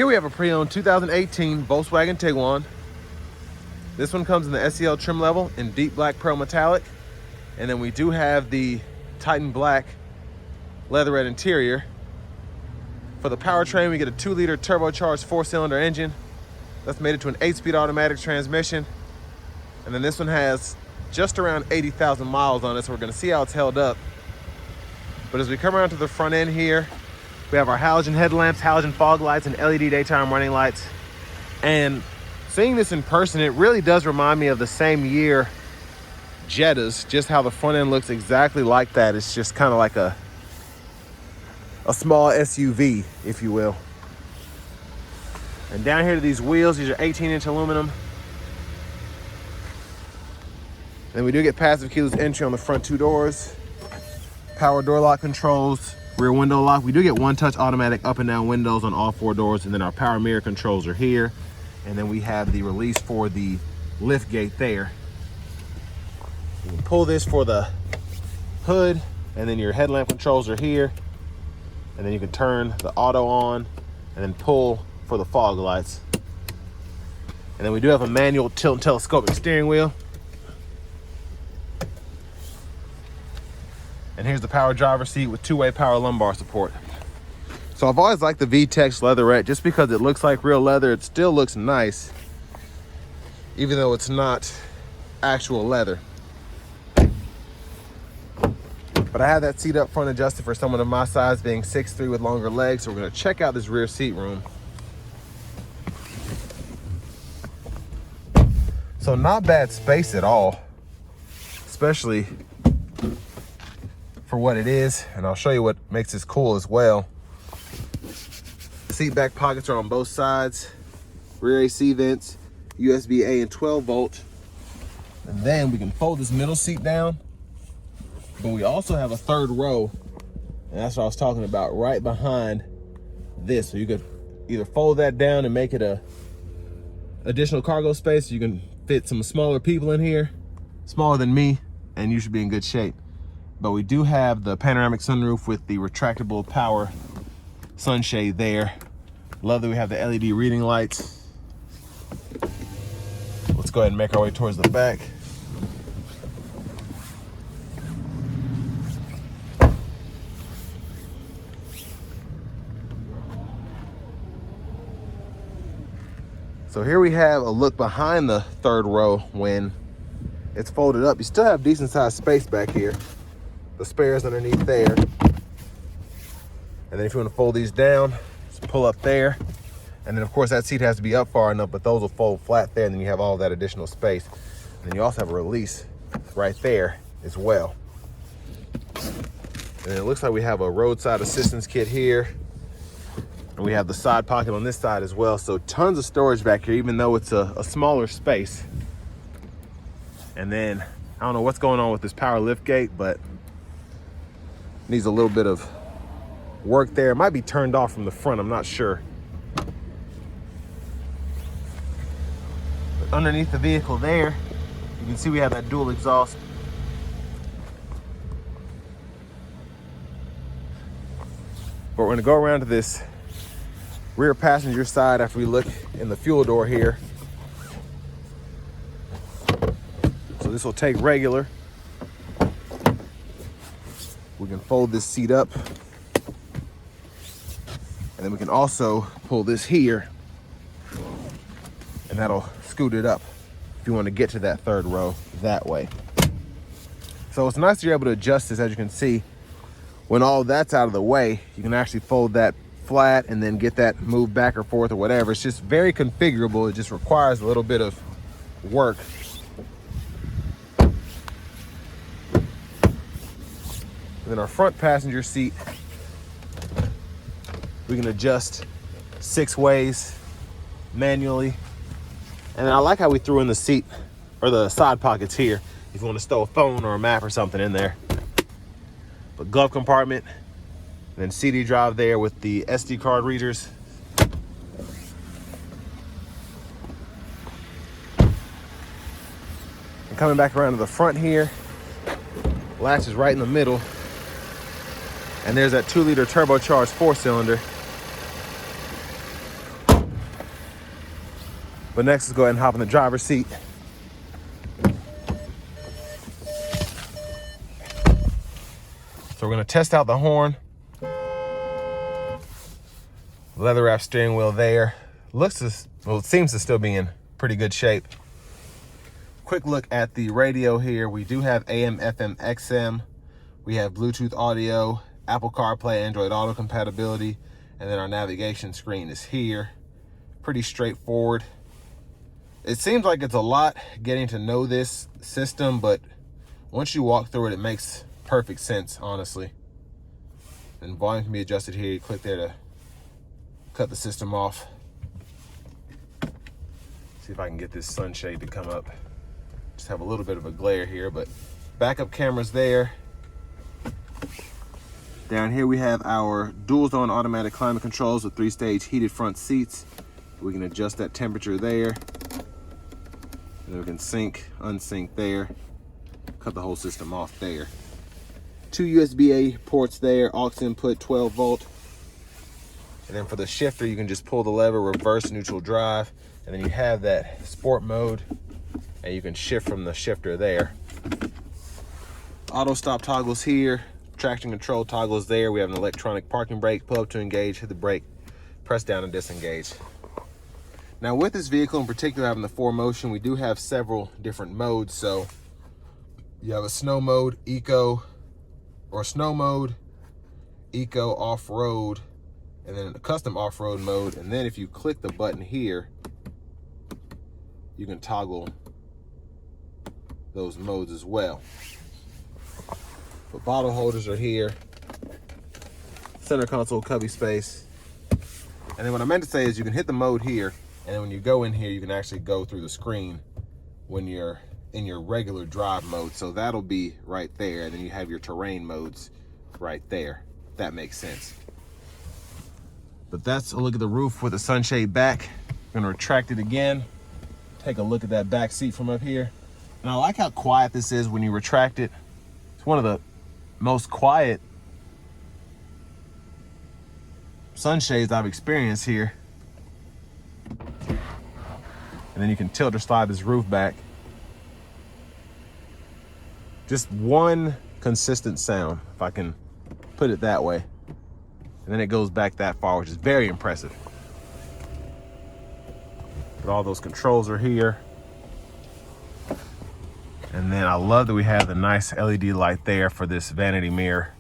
Here we have a pre-owned 2018 Volkswagen Tiguan. This one comes in the SEL trim level in deep black pearl metallic. And then we do have the Titan black leatherette interior. For the powertrain, we get a 2-liter turbocharged 4-cylinder engine. That's mated to an 8-speed automatic transmission. And then this one has just around 80,000 miles on it, so we're gonna see how it's held up. But as we come around to the front end here, we have our halogen headlamps, halogen fog lights, and LED daytime running lights. And seeing this in person, it really does remind me of the same year Jettas, just how the front end looks exactly like that. It's just kind of like a small SUV, if you will. And down here to these wheels, these are 18-inch aluminum. Then we do get passive keyless entry on the front 2 doors. Power door lock controls, rear window lock. We do get one-touch automatic up and down windows on all 4 doors, and then our power mirror controls are here. And then we have the release for the lift gate there. You can pull this for the hood, and then your headlamp controls are here. And then you can turn the auto on and then pull for the fog lights. And then we do have a manual tilt and telescopic steering wheel. And here's the power driver seat with 2-way power lumbar support. So I've always liked the VTEX leatherette just because it looks like real leather. It still looks nice, even though it's not actual leather. But I have that seat up front adjusted for someone of my size, being 6'3" with longer legs. So we're gonna check out this rear seat room. So not bad space at all, especially for what it is. And I'll show you what makes this cool as well. The seat back pockets are on both sides, rear AC vents, USB-A and 12 volt. And then we can fold this middle seat down, but we also have a 3rd row, and that's what I was talking about, right behind this. So you could either fold that down and make it a additional cargo space. You can fit some smaller people in here, smaller than me, and you should be in good shape. But we do have the panoramic sunroof with the retractable power sunshade there. Love that we have the LED reading lights. Let's go ahead and make our way towards the back. So here we have a look behind the 3rd row. When it's folded up, you still have decent sized space back here. The spares underneath there. And then if you want to fold these down, just pull up there. And then of course that seat has to be up far enough, but those will fold flat there, and then you have all that additional space. And then you also have a release right there as well. And it looks like we have a roadside assistance kit here. And we have the side pocket on this side as well. So tons of storage back here, even though it's a smaller space. And then I don't know what's going on with this power lift gate, but needs a little bit of work there. It might be turned off from the front, I'm not sure. But underneath the vehicle there, you can see we have that dual exhaust. But we're gonna go around to this rear passenger side after we look in the fuel door here. So this will take regular. We can fold this seat up, and then we can also pull this here, and that'll scoot it up if you want to get to that 3rd row that way. So it's nice that you're able to adjust this. As you can see, when all that's out of the way, you can actually fold that flat and then get that moved back or forth or whatever. It's just very configurable. It just requires a little bit of work. And then our front passenger seat, we can adjust 6 ways manually. And then I like how we threw in the seat or the side pockets here if you want to stow a phone or a map or something in there. But glove compartment, and then CD drive there with the SD card readers. And coming back around to the front here, latch is right in the middle. And there's that 2-liter turbocharged 4-cylinder. But next, let's go ahead and hop in the driver's seat. So we're gonna test out the horn. Leather wrap steering wheel there. It seems to still be in pretty good shape. Quick look at the radio here. We do have AM, FM, XM. We have Bluetooth audio, Apple CarPlay, Android Auto compatibility, and then our navigation screen is here. Pretty straightforward. It seems like it's a lot getting to know this system, but once you walk through it, it makes perfect sense, honestly. And volume can be adjusted here. You click there to cut the system off. See if I can get this sunshade to come up. Just have a little bit of a glare here, but backup cameras there. Down here we have our dual zone automatic climate controls with 3-stage heated front seats. We can adjust that temperature there. And then we can sync, unsync there. Cut the whole system off there. 2 USB-A ports there, aux input 12 volt. And then for the shifter, you can just pull the lever, reverse, neutral, drive. And then you have that sport mode, and you can shift from the shifter there. Auto stop toggles here, traction control toggles there. We have an electronic parking brake, pull up to engage, hit the brake, press down and disengage. Now with this vehicle in particular having the 4Motion, we do have several different modes. So you have a snow mode, eco, or snow mode, eco, off-road, and then a custom off-road mode. And then if you click the button here, you can toggle those modes as well. But bottle holders are here, center console cubby space. And then what I meant to say is you can hit the mode here, and then when you go in here, you can actually go through the screen when you're in your regular drive mode. So that'll be right there. And then you have your terrain modes right there. That makes sense. But that's a look at the roof with the sunshade back. I'm gonna retract it again. Take a look at that back seat from up here. And I like how quiet this is when you retract it. It's one of the most quiet sunshades I've experienced here. And then you can tilt or slide this roof back. Just one consistent sound, if I can put it that way. And then it goes back that far, which is very impressive. But all those controls are here. And then I love that we have the nice LED light there for this vanity mirror.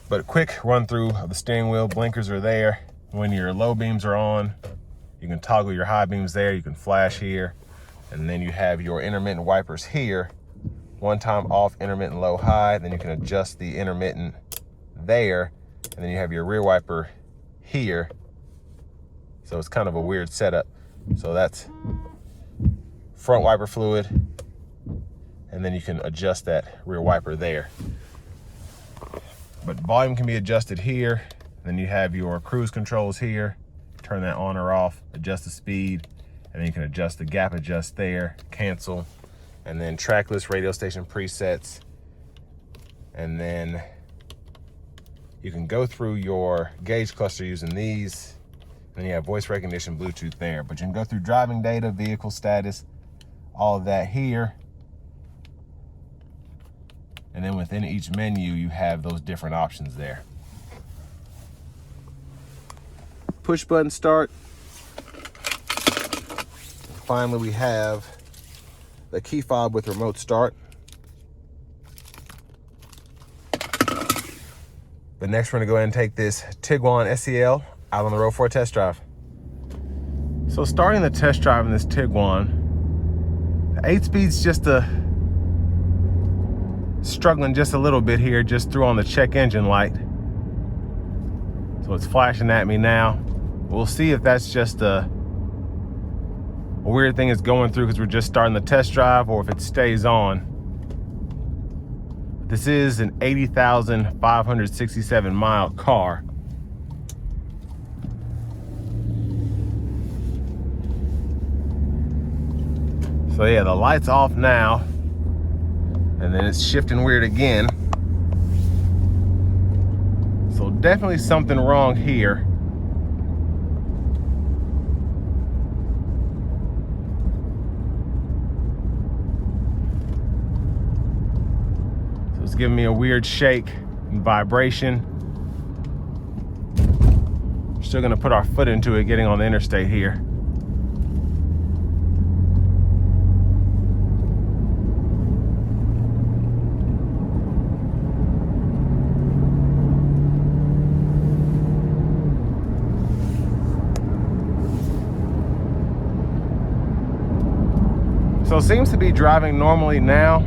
But a quick run through of the steering wheel. Blinkers are there. When your low beams are on, you can toggle your high beams there. You can flash here. And then you have your intermittent wipers here. One time off, intermittent low, high. Then you can adjust the intermittent there. And then you have your rear wiper here. So it's kind of a weird setup. So that's front wiper fluid. And then you can adjust that rear wiper there. But volume can be adjusted here. Then you have your cruise controls here. Turn that on or off, adjust the speed, and then you can adjust the gap adjust there, cancel, and then track list, radio station presets. And then you can go through your gauge cluster using these. Then you have voice recognition, Bluetooth there. But you can go through driving data, vehicle status, all of that here. And then within each menu, you have those different options there. Push button start. Finally, we have the key fob with remote start. But next, we're gonna go ahead and take this Tiguan SEL out on the road for a test drive. So starting the test drive in this Tiguan, the 8-speed's just struggling just a little bit here, just threw on the check engine light. So it's flashing at me now. We'll see if that's just a weird thing it's going through because we're just starting the test drive, or if it stays on. This is an 80,567 mile car. So yeah, the light's off now. And then it's shifting weird again. So definitely something wrong here. giving me a weird shake and vibration. Still gonna put our foot into it getting on the interstate here. So it seems to be driving normally now.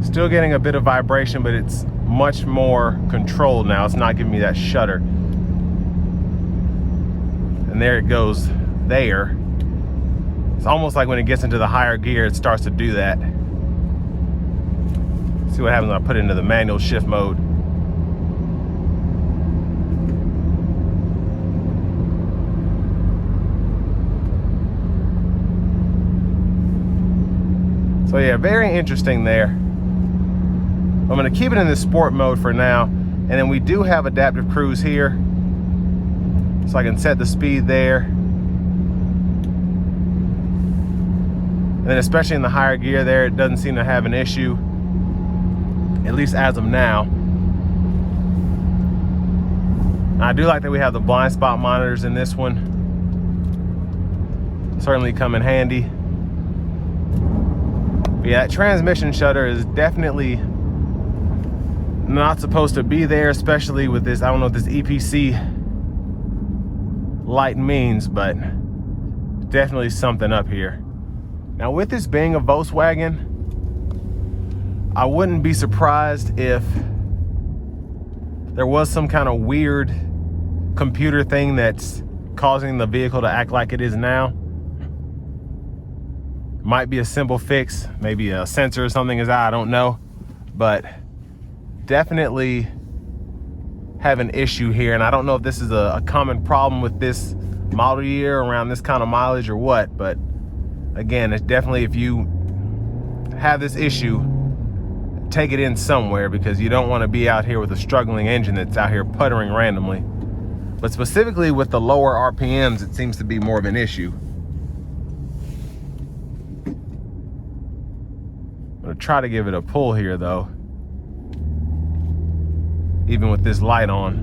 Still getting a bit of vibration, but it's much more controlled now. It's not giving me that shudder. And there it goes there. It's almost like when it gets into the higher gear, it starts to do that. See what happens when I put it into the manual shift mode. So yeah, very interesting there. I'm gonna keep it in the sport mode for now. And then we do have adaptive cruise here. So I can set the speed there. And then especially in the higher gear there, it doesn't seem to have an issue, at least as of now. I do like that we have the blind spot monitors in this one. Certainly come in handy. Yeah, that transmission shutter is definitely not supposed to be there, especially with this. I don't know what this EPC light means, but definitely something up here. Now, with this being a Volkswagen, I wouldn't be surprised if there was some kind of weird computer thing that's causing the vehicle to act like it is now. Might be a simple fix, maybe a sensor or something is out, I don't know. But definitely have an issue here. And I don't know if this is a common problem with this model year around this kind of mileage or what. But again, it's definitely, if you have this issue, take it in somewhere, because you don't want to be out here with a struggling engine that's out here puttering randomly. But specifically with the lower RPMs, it seems to be more of an issue. I'm gonna try to give it a pull here though, even with this light on.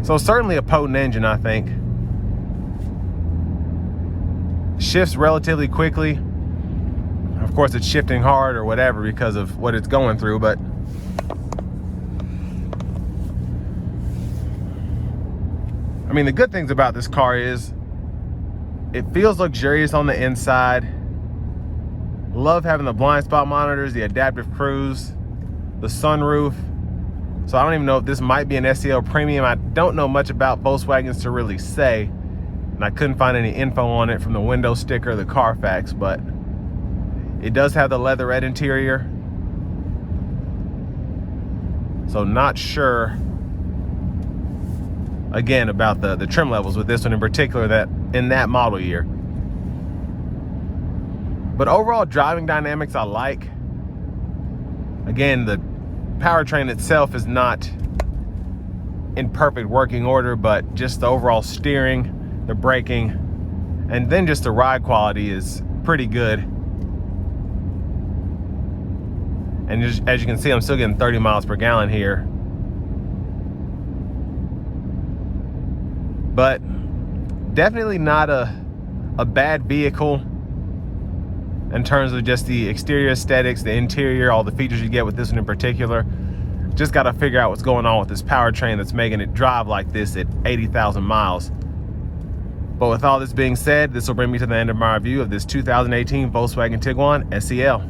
So certainly a potent engine, I think. Shifts relatively quickly. Of course, it's shifting hard or whatever because of what it's going through, but I mean, the good things about this car is it feels luxurious on the inside. Love having the blind spot monitors, the adaptive cruise, the sunroof. So I don't even know if this might be an SEL Premium. I don't know much about Volkswagens to really say, and I couldn't find any info on it from the window sticker or the Carfax, but it does have the leatherette interior. So not sure, again, about the trim levels with this one in particular, that in that model year. But overall driving dynamics I like. Again, the powertrain itself is not in perfect working order, but just the overall steering, the braking, and then just the ride quality is pretty good. And just, as you can see, I'm still getting 30 miles per gallon here. But definitely not a bad vehicle in terms of just the exterior aesthetics, the interior, all the features you get with this one in particular. Just got to figure out what's going on with this powertrain that's making it drive like this at 80,000 miles. But with all this being said, this will bring me to the end of my review of this 2018 Volkswagen Tiguan SEL.